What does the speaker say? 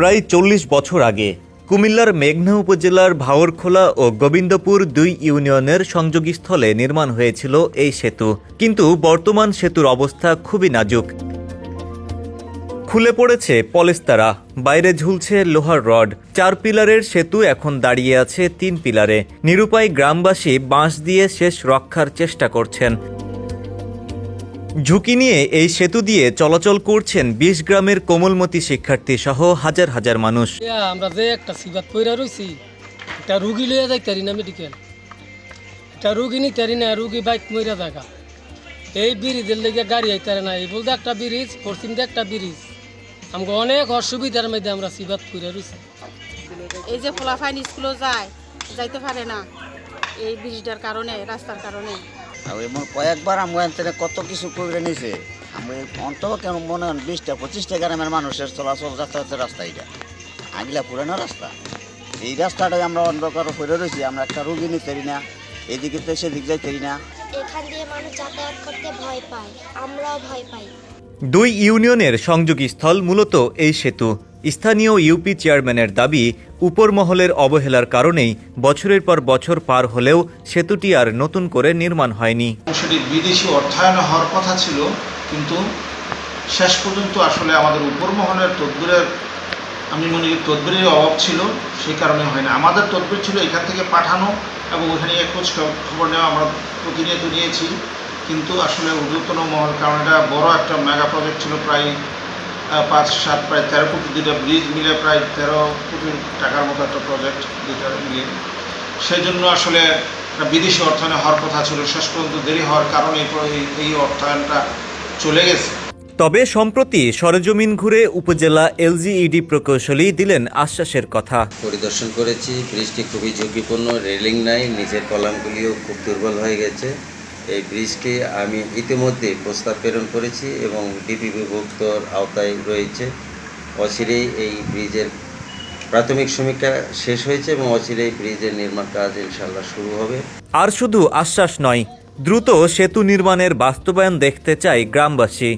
প্রায় ৪০ বছর আগে কুমিল্লার মেঘনা উপজেলার ভাওরখোলা ও গোবিন্দপুর ২ ইউনিয়নের সংযোগস্থলে নির্মাণ হয়েছিল এই সেতু। কিন্তু বর্তমান সেতুর অবস্থা খুবই নাজুক। খুলে পড়েছে পলেস্তারা, বাইরে ঝুলছে লোহার রড। ৪ পিলারের সেতু এখন দাঁড়িয়ে আছে ৩ পিলারে। নিরুপায় গ্রামবাসী বাঁশ দিয়ে শেষ রক্ষার চেষ্টা করছেন। ঝুঁকি নিয়ে এই সেতু দিয়ে চলাচল করছেন ২০ গ্রামের কোমলমতি শিক্ষার্থী সহ হাজার হাজার মানুষ। আমরা যে একটা সিবাত পইরা রইছি, একটা রুগী লইয়া যাইতারি না মেডিকেল, একটা রুগী নিতারি না, রুগী বাইক মইরা জায়গা। এই ব্রিজের লেগে গাড়ি আইতারে না, এই বলতে একটা ব্রিজ, পশ্চিম দিয়ে একটা ব্রিজ। আমাকে অনেক অসুবিধার মধ্যে আমরা সিবাত পইরা রইছি। এই যে ফলাফাইন স্কুলে যাইতে পারে না এই ব্রিজটার কারণে, রাস্তার কারণে। এমন কয়েকবার আমরা কত কিছু করে নিয়েছে। আমি অন্তত কেন মনে হয় ২০-২৫টা গ্রামের মানুষের চলাচল যাতায়াতের রাস্তা এটা আগলা পুরানো রাস্তা। এই রাস্তাটাই আমরা অন্ধকার করে রয়েছি। আমরা একটা রুগী নিতে পারি না, এদিকে তো সেদিক যাইতে পারি না। এখান দিয়ে মানুষ যাতায়াত করতে ভয় পায়, আমরাও ভয় পাই। ২ ইউনিয়নের সংযোগস্থল মূলত এই সেতু। স্থানীয় ইউপি চেয়ারম্যানের দাবি, উপর মহলের অবহেলার কারণেই বছরের পর বছর পার হলেও সেতুটি আর নতুন করে নির্মাণ হয়নি। সেটি বিদেশি অর্থায়নে হওয়ার কথা ছিল, কিন্তু শেষ পর্যন্ত আসলে আমাদের উপর মহলের তদবিরের, আমি মনে করি তদবিরের অভাব ছিল, সেই কারণে হয় না। আমাদের তদবির ছিল এখান থেকে পাঠানো এবং ওখানে খোঁজ খবর নেওয়া, আমরা প্রতিনিয়ত নিয়েছি। কিন্তু আসলে ঊর্ধ্বতন মহল, কারণ এটা বড় একটা মেগা প্রজেক্ট ছিল, প্রায় ৫-৭ প্রায় ১৩ কোটি, ২টা ব্রিজ মিলে প্রায় ১৩ কোটি টাকার মতো একটা প্রজেক্ট, ২টা মিলিয়ে। সেই জন্য আসলে বিদেশি অর্থায়নে হওয়ার কথা ছিল, শেষ পর্যন্ত দেরি হওয়ার কারণে এই অর্থায়নটা চলে গেছে। তবে সম্প্রতি সরেজমিন ঘুরে উপজেলা এলজিইডি প্রকৌশলী দিলেন আশ্বাসের কথা। পরিদর্শন করেছি, ব্রিজটি খুবই ঝুঁকিপূর্ণ, রেলিং নাই, নিচের কলামগুলিও খুব দুর্বল হয়ে গেছে। এই ব্রিজটি আমি ইতিমধ্যে প্রস্তাব প্রেরণ করেছি এবং ডিপিবিভুক্তর আওতায় রয়েছে। অচিরেই এই ব্রিজের প্রাথমিক সমীক্ষা শেষ হয়েছে এবং অচিরেই ব্রিজের নির্মাণ কাজ ইনশাআল্লাহ শুরু হবে। আর শুধু আশ্বাস নয়, দ্রুত সেতু নির্মাণের বাস্তবায়ন দেখতে চায় গ্রামবাসী।